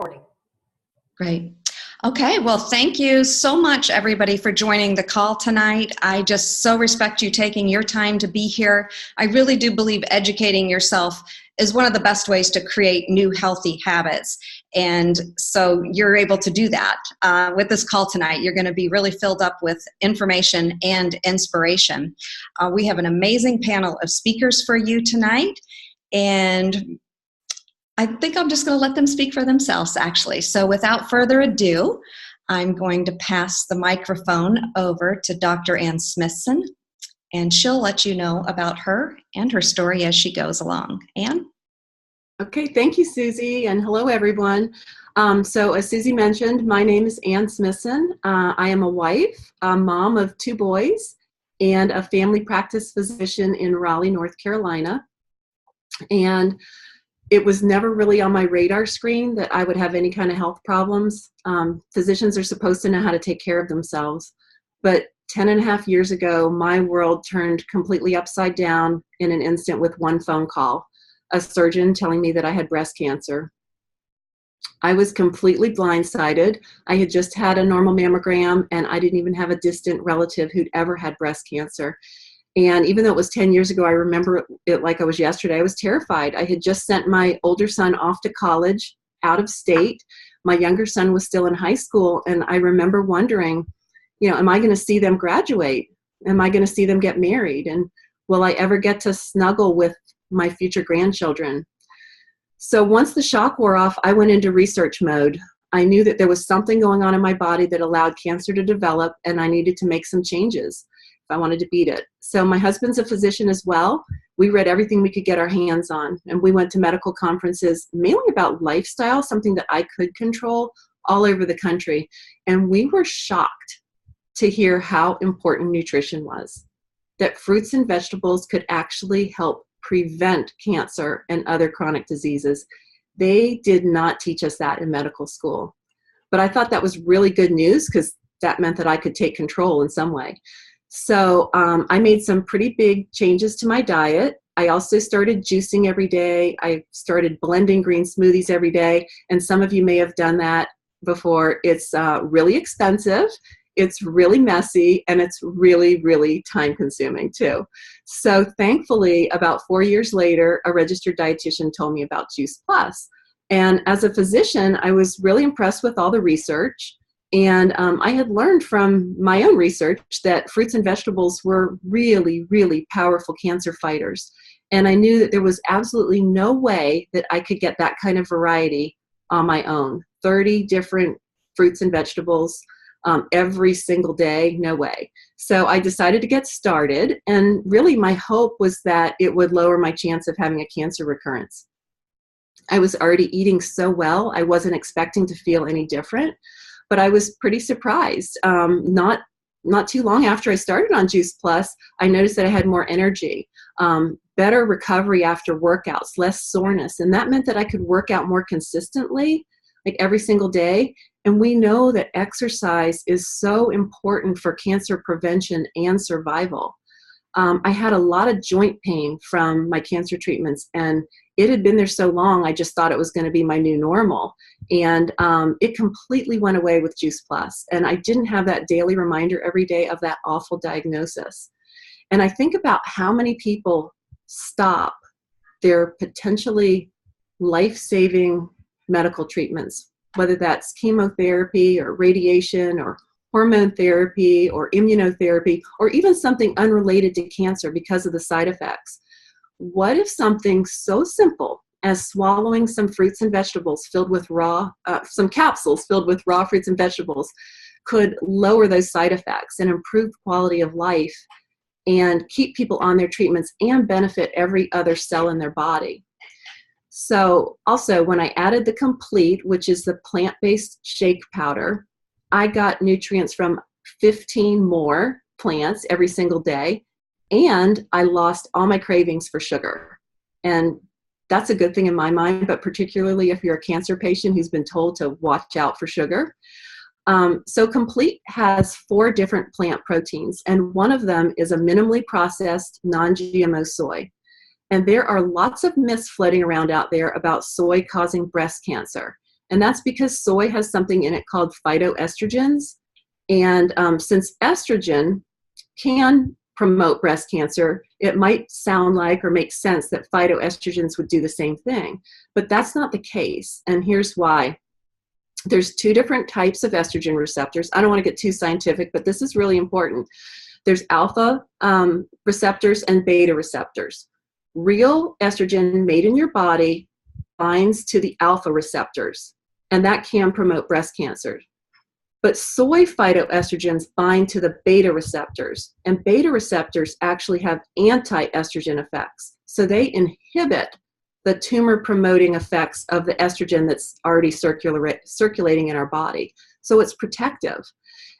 recording. Great. Okay, well, thank you so much, everybody, for joining the call tonight. I just so respect you taking your time to be here. I really do believe educating yourself is one of the best ways to create new healthy habits. And so you're able to do that. With this call tonight, you're going to be really filled up with information and inspiration. We have an amazing panel of speakers for you tonight. And I think I'm just going to let them speak for themselves, actually. So without further ado, I'm going to pass the microphone over to Dr. Ann Smithson, and she'll let you know about her and her story as she goes along. Ann? Okay, thank you, Susie, and hello, everyone. So as Susie mentioned, my name is Ann Smithson. I am a wife, a mom of 2 boys, and a family practice physician in Raleigh, North Carolina. And it was never really on my radar screen that I would have any kind of health problems. Physicians are supposed to know how to take care of themselves. But 10.5 years ago, my world turned completely upside down in an instant with one phone call. A surgeon telling me that I had breast cancer. I was completely blindsided. I had just had a normal mammogram, and I didn't even have a distant relative who'd ever had breast cancer. And even though it was 10 years ago, I remember it like it was yesterday. I was terrified. I had just sent my older son off to college out of state. My younger son was still in high school. And I remember wondering, am I going to see them graduate? Am I going to see them get married? And will I ever get to snuggle with my future grandchildren? So once the shock wore off, I went into research mode. I knew that there was something going on in my body that allowed cancer to develop, and I needed to make some changes if I wanted to beat it. So my husband's a physician as well. We read everything we could get our hands on, and we went to medical conferences, mainly about lifestyle, something that I could control, all over the country. And we were shocked to hear how important nutrition was, that fruits and vegetables could actually help prevent cancer and other chronic diseases. They did not teach us that in medical school. But I thought that was really good news because that meant that I could take control in some way. So I made some pretty big changes to my diet. I also started juicing every day. I started blending green smoothies every day. And some of you may have done that before. It's really expensive. It's really messy, and it's really, really time consuming too. So thankfully, about 4 years later, a registered dietitian told me about Juice Plus. And as a physician, I was really impressed with all the research. And I had learned from my own research that fruits and vegetables were really, really powerful cancer fighters. And I knew that there was absolutely no way that I could get that kind of variety on my own. 30 different fruits and vegetables every single day, no way. So I decided to get started. And really my hope was that it would lower my chance of having a cancer recurrence. I was already eating so well, I wasn't expecting to feel any different. But I was pretty surprised. Not too long after I started on Juice Plus, I noticed that I had more energy, better recovery after workouts, less soreness. And that meant that I could work out more consistently, like every single day. And we know that exercise is so important for cancer prevention and survival. I had a lot of joint pain from my cancer treatments, and it had been there so long, I just thought it was going to be my new normal. And it completely went away with Juice Plus. And I didn't have that daily reminder every day of that awful diagnosis. And I think about how many people stop their potentially life-saving medical treatments, whether that's chemotherapy or radiation or hormone therapy or immunotherapy, or even something unrelated to cancer because of the side effects. What if something so simple as swallowing some fruits and vegetables filled with some capsules filled with raw fruits and vegetables could lower those side effects and improve quality of life and keep people on their treatments and benefit every other cell in their body? So also, when I added the Complete, which is the plant-based shake powder, I got nutrients from 15 more plants every single day, and I lost all my cravings for sugar. And that's a good thing in my mind, but particularly if you're a cancer patient who's been told to watch out for sugar. So Complete has 4 different plant proteins, and one of them is a minimally processed non-GMO soy. And there are lots of myths floating around out there about soy causing breast cancer. And that's because soy has something in it called phytoestrogens. And since estrogen can promote breast cancer, it might sound like or make sense that phytoestrogens would do the same thing. But that's not the case. And here's why. There's two different types of estrogen receptors. I don't want to get too scientific, but this is really important. There's alpha receptors and beta receptors. Real estrogen made in your body binds to the alpha receptors, and that can promote breast cancer. But soy phytoestrogens bind to the beta receptors, and beta receptors actually have anti-estrogen effects. So they inhibit the tumor-promoting effects of the estrogen that's already circulating in our body. So it's protective.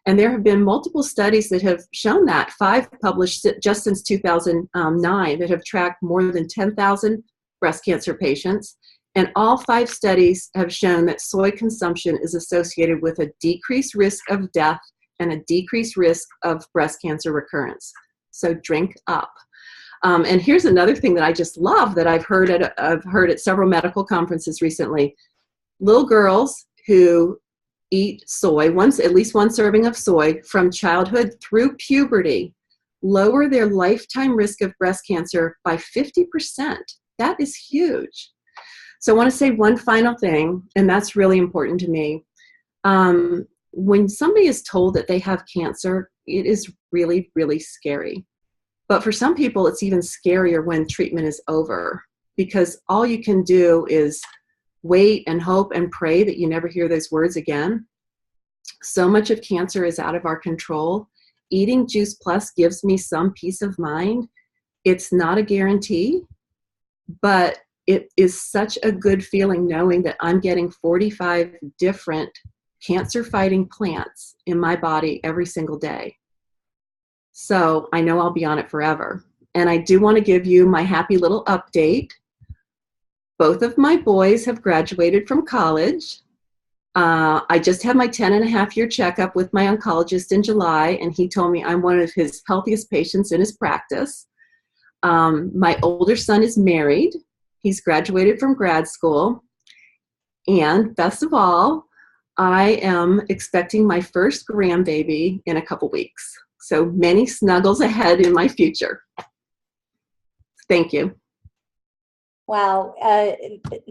And there have been multiple studies that have shown that, 5 published just since 2009, that have tracked more than 10,000 breast cancer patients. And all 5 studies have shown that soy consumption is associated with a decreased risk of death and a decreased risk of breast cancer recurrence. So drink up. And here's another thing that I just love that I've heard at several medical conferences recently. Little girls who eat soy, at least one serving of soy from childhood through puberty, lower their lifetime risk of breast cancer by 50%. That is huge. So I want to say one final thing, and that's really important to me. When somebody is told that they have cancer, it is really, really scary. But for some people, it's even scarier when treatment is over, because all you can do is wait and hope and pray that you never hear those words again. So much of cancer is out of our control. Eating Juice Plus gives me some peace of mind. It's not a guarantee, but it is such a good feeling knowing that I'm getting 45 different cancer-fighting plants in my body every single day. So I know I'll be on it forever. And I do want to give you my happy little update. Both of my boys have graduated from college. I just had my 10.5-year checkup with my oncologist in July, and he told me I'm one of his healthiest patients in his practice. My older son is married. He's graduated from grad school. And best of all, I am expecting my first grandbaby in a couple weeks. So many snuggles ahead in my future. Thank you. Wow.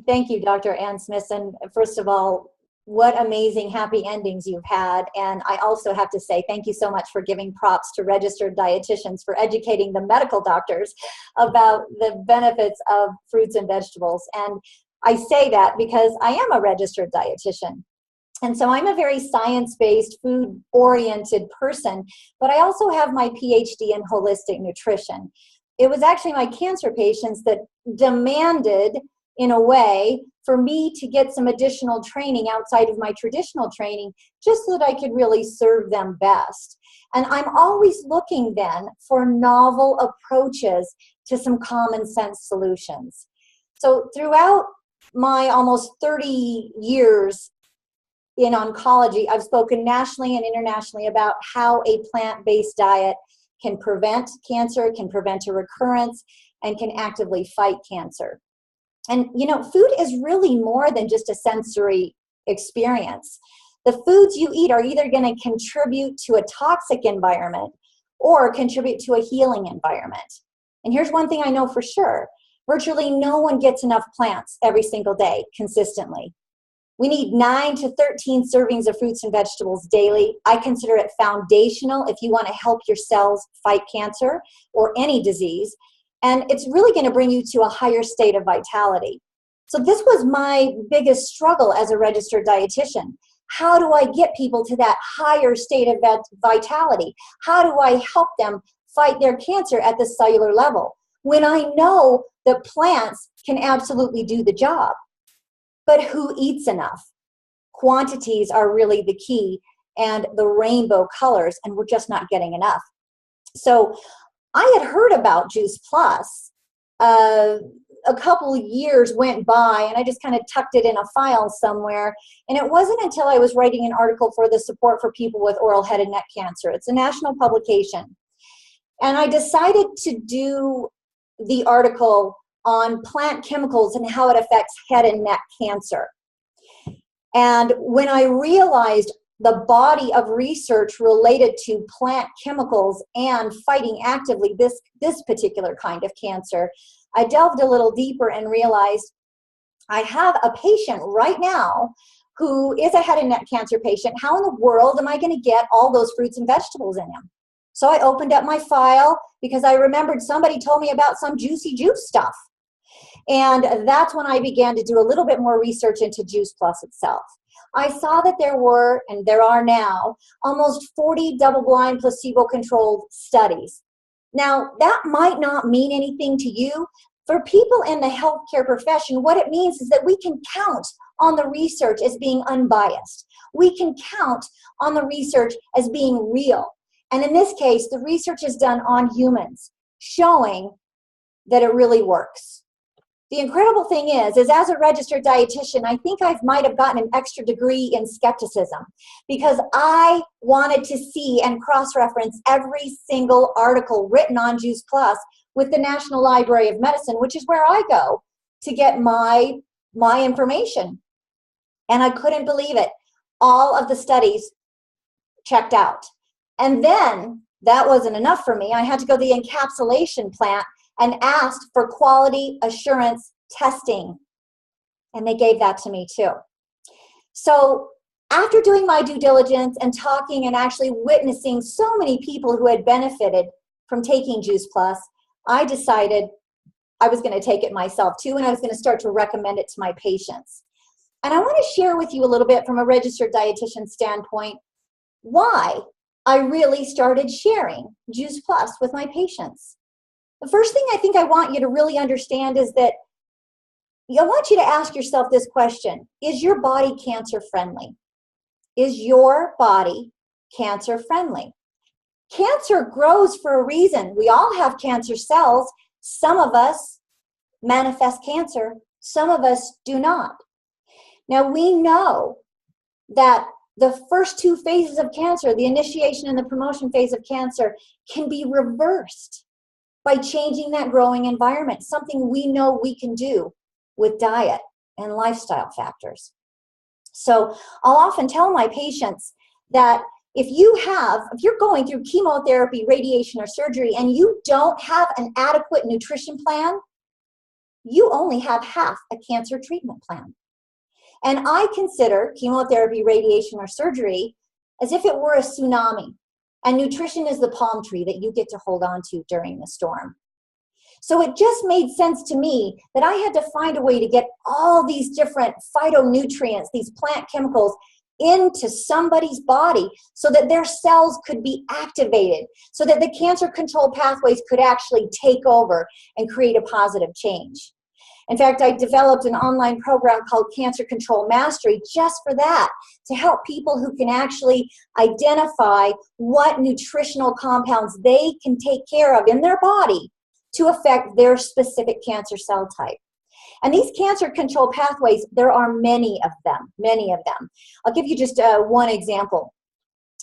Thank you, Dr. Ann Smithson. First of all, what amazing happy endings you've had. And I also have to say thank you so much for giving props to registered dietitians for educating the medical doctors about the benefits of fruits and vegetables. And I say that because I am a registered dietitian. And so I'm a very science-based, food-oriented person, but I also have my PhD in holistic nutrition. It was actually my cancer patients that demanded, in a way, for me to get some additional training outside of my traditional training, just so that I could really serve them best. And I'm always looking then for novel approaches to some common sense solutions. So throughout my almost 30 years in oncology, I've spoken nationally and internationally about how a plant-based diet can prevent cancer, can prevent a recurrence, and can actively fight cancer. And, you know, food is really more than just a sensory experience. The foods you eat are either going to contribute to a toxic environment or contribute to a healing environment. And here's one thing I know for sure. Virtually no one gets enough plants every single day consistently. We need 9 to 13 servings of fruits and vegetables daily. I consider it foundational if you want to help your cells fight cancer or any disease. And it's really going to bring you to a higher state of vitality. So this was my biggest struggle as a registered dietitian. How do I get people to that higher state of vitality? How do I help them fight their cancer at the cellular level when I know that plants can absolutely do the job? But who eats enough? Quantities are really the key, and the rainbow colors, and we're just not getting enough. So I had heard about Juice Plus. A couple of years went by, and I just kind of tucked it in a file somewhere. And it wasn't until I was writing an article for the Support for People with Oral Head and Neck Cancer. It's a national publication. And I decided to do the article on plant chemicals and how it affects head and neck cancer. And when I realized the body of research related to plant chemicals and fighting actively this particular kind of cancer, I delved a little deeper and realized I have a patient right now who is a head and neck cancer patient. How in the world am I going to get all those fruits and vegetables in him? So I opened up my file because I remembered somebody told me about some juicy juice stuff. And that's when I began to do a little bit more research into Juice Plus itself. I saw that there were, and there are now, almost 40 double-blind placebo-controlled studies. Now, that might not mean anything to you. For people in the healthcare profession, what it means is that we can count on the research as being unbiased. We can count on the research as being real. And in this case, the research is done on humans, showing that it really works. The incredible thing is as a registered dietitian, I think I might have gotten an extra degree in skepticism because I wanted to see and cross-reference every single article written on Juice Plus with the National Library of Medicine, which is where I go to get my information. And I couldn't believe it. All of the studies checked out. And then that wasn't enough for me. I had to go to the encapsulation plant and asked for quality assurance testing. And they gave that to me too. So after doing my due diligence and talking and actually witnessing so many people who had benefited from taking Juice Plus, I decided I was going to take it myself too, and I was going to start to recommend it to my patients. And I want to share with you a little bit from a registered dietitian standpoint why I really started sharing Juice Plus with my patients. The first thing I think I want you to really understand is that I want you to ask yourself this question: is your body cancer friendly? Is your body cancer friendly? Cancer grows for a reason. We all have cancer cells. Some of us manifest cancer, some of us do not. Now we know that the first two phases of cancer, the initiation and the promotion phase of cancer, can be reversed by changing that growing environment, something we know we can do with diet and lifestyle factors. So I'll often tell my patients that if you're going through chemotherapy, radiation, or surgery, and you don't have an adequate nutrition plan, you only have half a cancer treatment plan. And I consider chemotherapy, radiation, or surgery as if it were a tsunami. And nutrition is the palm tree that you get to hold on to during the storm. So it just made sense to me that I had to find a way to get all these different phytonutrients, these plant chemicals, into somebody's body so that their cells could be activated, so that the cancer control pathways could actually take over and create a positive change. In fact, I developed an online program called Cancer Control Mastery just for that, to help people who can actually identify what nutritional compounds they can take care of in their body to affect their specific cancer cell type. And these cancer control pathways, there are many of them, many of them. I'll give you just one example.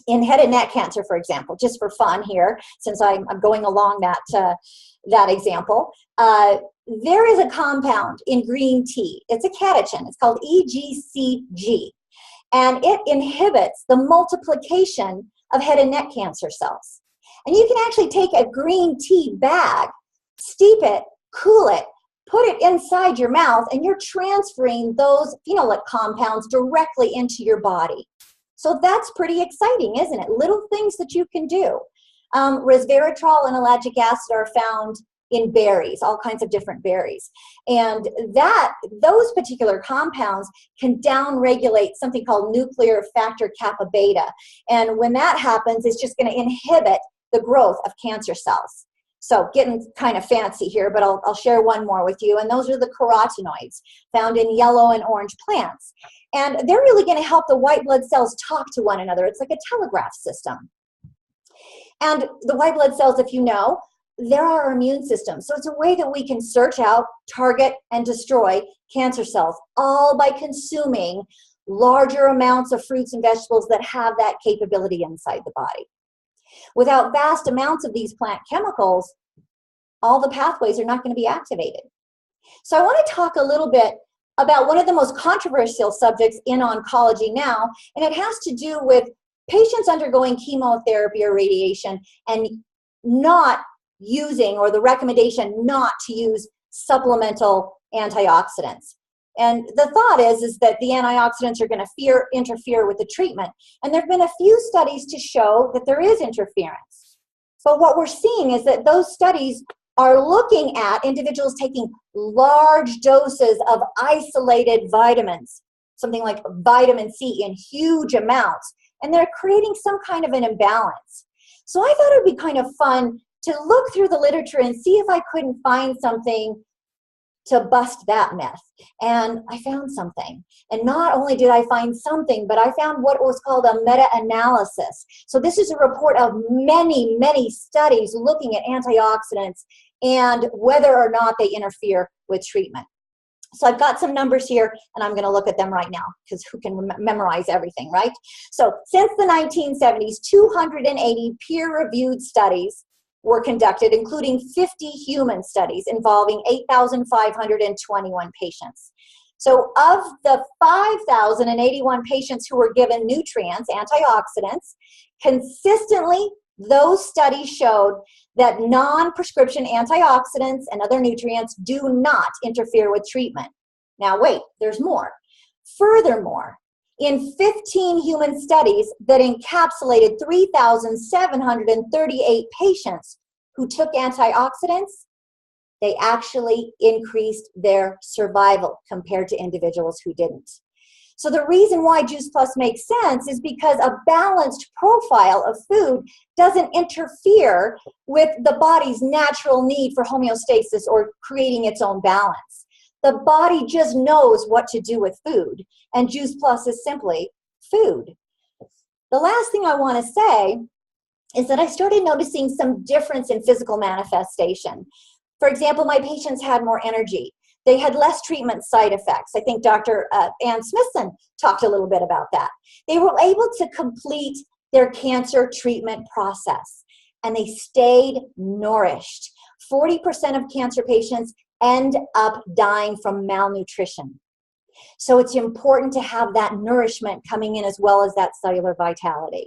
In head and neck cancer, for example, just for fun here, since I'm going along that example, there is a compound in green tea. It's a catechin. It's called EGCG. And it inhibits the multiplication of head and neck cancer cells. And you can actually take a green tea bag, steep it, cool it, put it inside your mouth, and you're transferring those phenolic compounds directly into your body. So that's pretty exciting, isn't it? Little things that you can do. Resveratrol and ellagic acid are found in berries, all kinds of different berries. And those particular compounds can downregulate something called nuclear factor kappa beta. And when that happens, it's just going to inhibit the growth of cancer cells. So getting kind of fancy here, but I'll share one more with you. And those are the carotenoids found in yellow and orange plants. And they're really going to help the white blood cells talk to one another. It's like a telegraph system. And the white blood cells, if you know, they're our immune system. So it's a way that we can search out, target, and destroy cancer cells, all by consuming larger amounts of fruits and vegetables that have that capability inside the body. Without vast amounts of these plant chemicals, all the pathways are not going to be activated. So I want to talk a little bit about one of the most controversial subjects in oncology now, and it has to do with patients undergoing chemotherapy or radiation and not using, or the recommendation not to use, supplemental antioxidants. And the thought is that the antioxidants are going to interfere with the treatment. And there have been a few studies to show that there is interference. But what we're seeing is that those studies are looking at individuals taking large doses of isolated vitamins, something like vitamin C in huge amounts, and they're creating some kind of an imbalance. So I thought it would be kind of fun to look through the literature and see if I couldn't find something to bust that myth. And I found something. And not only did I find something, but I found what was called a meta-analysis. So this is a report of many, many studies looking at antioxidants and whether or not they interfere with treatment. So I've got some numbers here, and I'm going to look at them right now, because who can memorize everything, right? So since the 1970s, 280 peer-reviewed studies were conducted, including 50 human studies involving 8,521 patients. So of the 5,081 patients who were given nutrients, antioxidants, consistently those studies showed that non-prescription antioxidants and other nutrients do not interfere with treatment. Now wait, there's more. Furthermore, in 15 human studies that encapsulated 3,738 patients who took antioxidants, they actually increased their survival compared to individuals who didn't. So the reason why Juice Plus makes sense is because a balanced profile of food doesn't interfere with the body's natural need for homeostasis or creating its own balance. The body just knows what to do with food, and Juice Plus is simply food. The last thing I want to say is that I started noticing some difference in physical manifestation. For example, my patients had more energy. They had less treatment side effects. I think Dr. Ann Smithson talked a little bit about that. They were able to complete their cancer treatment process, and they stayed nourished. 40% of cancer patients end up dying from malnutrition. So it's important to have that nourishment coming in as well as that cellular vitality.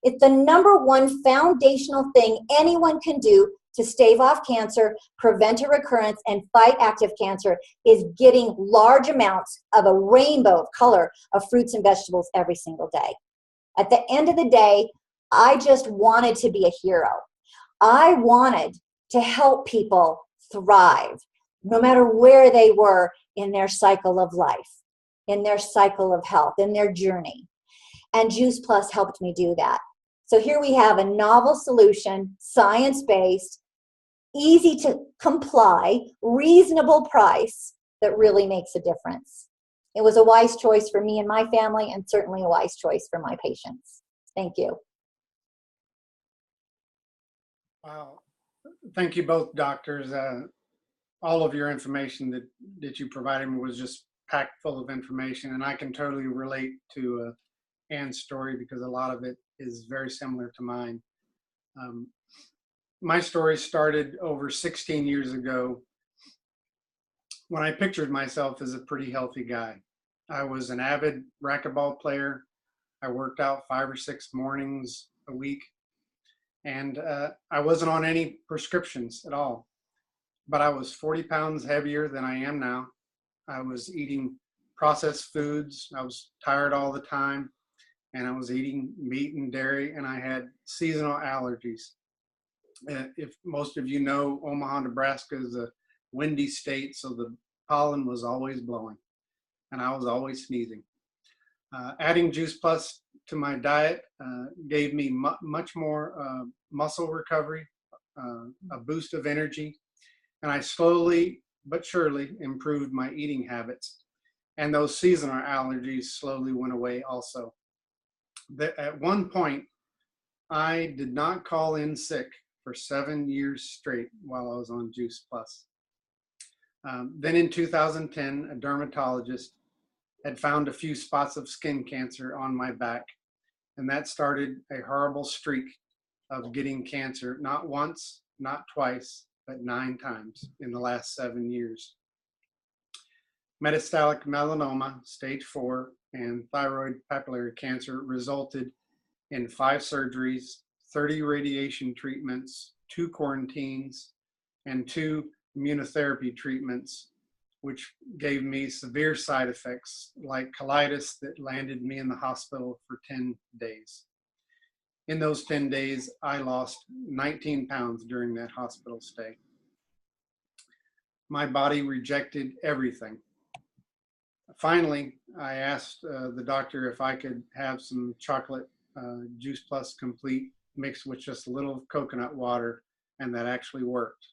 It's the number one foundational thing anyone can do to stave off cancer, prevent a recurrence, and fight active cancer is getting large amounts of a rainbow of color of fruits and vegetables every single day. At the end of the day, I just wanted to be a hero. I wanted to help people thrive, no matter where they were in their cycle of life, in their cycle of health, in their journey. And Juice Plus helped me do that. So here we have a novel solution, science-based, easy to comply, reasonable price that really makes a difference. It was a wise choice for me and my family, and certainly a wise choice for my patients. Thank you. Wow. Thank you both, doctors. All of your information that you provided me was just packed full of information, and I can totally relate to Ann's story because a lot of it is very similar to mine. My story started over 16 years ago when I pictured myself as a pretty healthy guy. I was an avid racquetball player. I worked out 5 or 6 mornings a week, and I wasn't on any prescriptions at all. But I was 40 pounds heavier than I am now. I was eating processed foods. I was tired all the time, and I was eating meat and dairy, and I had seasonal allergies. If most of you know, Omaha, Nebraska is a windy state, so the pollen was always blowing, and I was always sneezing. Adding Juice Plus to my diet gave me much more muscle recovery, a boost of energy, and I slowly but surely improved my eating habits. And those seasonal allergies slowly went away also. At one point, I did not call in sick for 7 years straight while I was on Juice Plus. Then in 2010, a dermatologist had found a few spots of skin cancer on my back, and that started a horrible streak of getting cancer, not once, not twice, but 9 times in the last 7 years. Metastatic melanoma, stage 4, and thyroid papillary cancer resulted in 5 surgeries, 30 radiation treatments, 2 quarantines, and 2 immunotherapy treatments, which gave me severe side effects like colitis that landed me in the hospital for 10 days. In those 10 days, I lost 19 pounds during that hospital stay. My body rejected everything. Finally, I asked the doctor if I could have some chocolate Juice Plus Complete mixed with just a little coconut water, and that actually worked.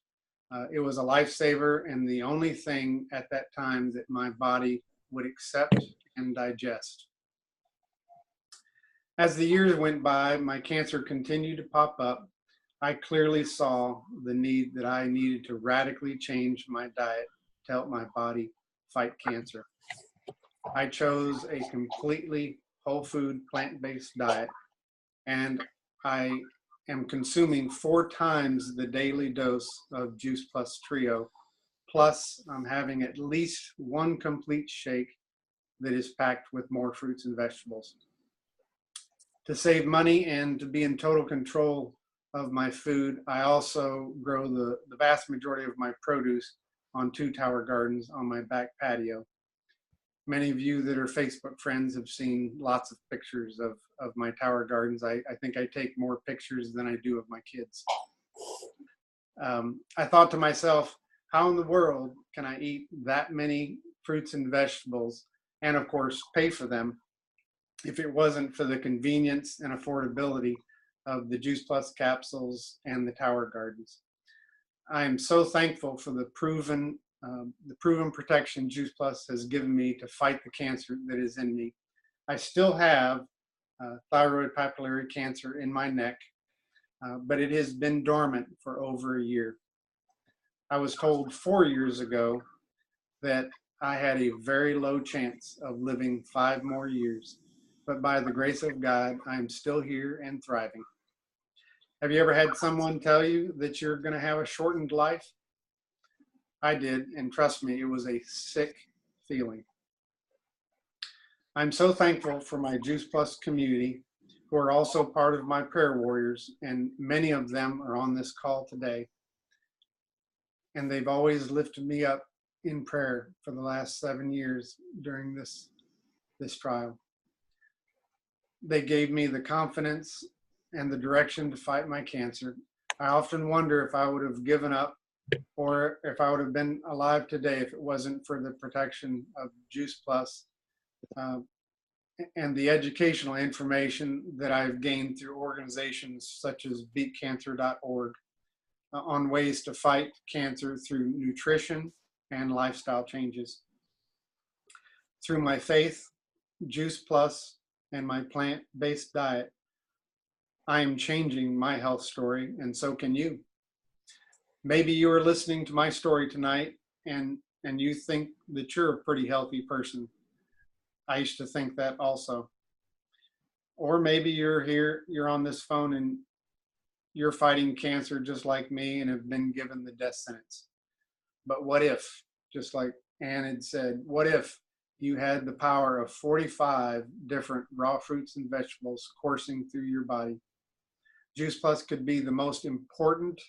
It was a lifesaver and the only thing at that time that my body would accept and digest. As the years went by, my cancer continued to pop up. I clearly saw the need that I needed to radically change my diet to help my body fight cancer. I chose a completely whole food, plant-based diet, and I am consuming 4 times the daily dose of Juice Plus Trio. Plus, I'm having at least 1 complete shake that is packed with more fruits and vegetables. To save money and to be in total control of my food, I also grow the vast majority of my produce on 2 tower gardens on my back patio. Many of you that are Facebook friends have seen lots of pictures of my tower gardens. I think I take more pictures than I do of my kids. I thought to myself, how in the world can I eat that many fruits and vegetables and of course pay for them if it wasn't for the convenience and affordability of the Juice Plus capsules and the tower gardens. I am so thankful for the proven protection Juice Plus has given me to fight the cancer that is in me. I still have thyroid papillary cancer in my neck, but it has been dormant for over a year. I was told 4 years ago that I had a very low chance of living 5 more years, but by the grace of God, I'm still here and thriving. Have you ever had someone tell you that you're going to have a shortened life? I did, and trust me, it was a sick feeling. I'm so thankful for my Juice Plus community, who are also part of my prayer warriors, and many of them are on this call today. And they've always lifted me up in prayer for the last 7 years during this trial. They gave me the confidence and the direction to fight my cancer. I often wonder if I would have given up or if I would have been alive today if it wasn't for the protection of Juice Plus and the educational information that I've gained through organizations such as beatcancer.org on ways to fight cancer through nutrition and lifestyle changes. Through my faith, Juice Plus, and my plant-based diet, I am changing my health story, and so can you. Maybe you are listening to my story tonight and you think that you're a pretty healthy person. I used to think that also. Or maybe you're here, you're on this phone and you're fighting cancer just like me and have been given the death sentence. But what if, just like Ann had said, what if you had the power of 45 different raw fruits and vegetables coursing through your body? Juice Plus could be the most important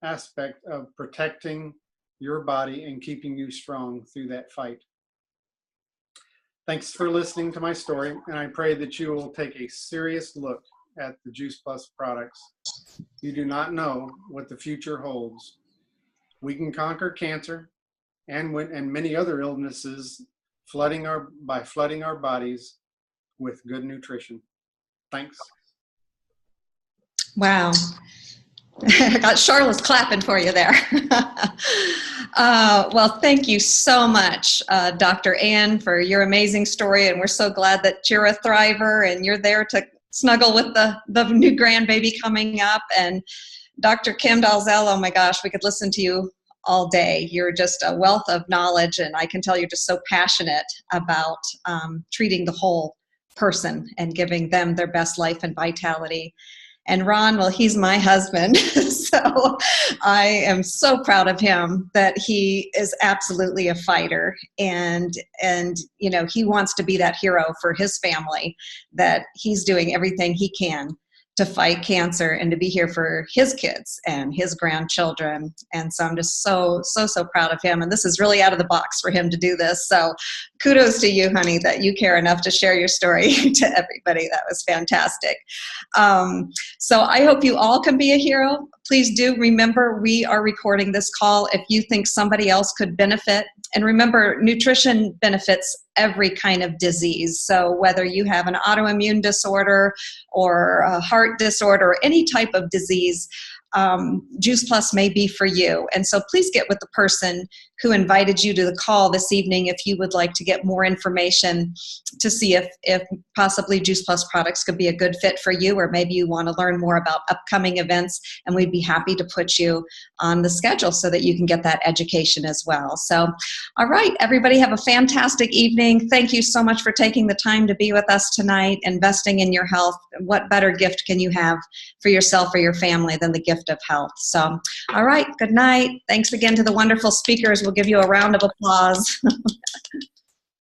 aspect of protecting your body and keeping you strong through that fight. Thanks for listening to my story, and I pray that you will take a serious look at the Juice Plus products. You do not know what the future holds. We can conquer cancer and many other illnesses by flooding our bodies with good nutrition. Thanks. Wow. I got Charlotte's clapping for you there. Well, thank you so much, Dr. Ann, for your amazing story. And we're so glad that you're a thriver and you're there to snuggle with the new grandbaby coming up. And Dr. Kim Dalzell, oh my gosh, we could listen to you all day. You're just a wealth of knowledge, and I can tell you're just so passionate about treating the whole person and giving them their best life and vitality. And Ron, well, he's my husband. So I am so proud of him that he is absolutely a fighter. And you know, he wants to be that hero for his family, that he's doing everything he can to fight cancer and to be here for his kids and his grandchildren. And so I'm just so proud of him. And this is really out of the box for him to do this. So kudos to you, honey, that you care enough to share your story to everybody. That was fantastic. So I hope you all can be a hero. Please do remember, we are recording this call if you think somebody else could benefit. And remember, nutrition benefits every kind of disease. So whether you have an autoimmune disorder or a heart disorder or any type of disease, Juice Plus may be for you. And so please get with the person who invited you to the call this evening if you would like to get more information to see if possibly Juice Plus products could be a good fit for you, or maybe you want to learn more about upcoming events, and we'd be happy to put you on the schedule so that you can get that education as well. So, all right, everybody have a fantastic evening. Thank you so much for taking the time to be with us tonight, investing in your health. What better gift can you have for yourself or your family than the gift of health? So, all right, good night. Thanks again to the wonderful speakers. We'll give you a round of applause.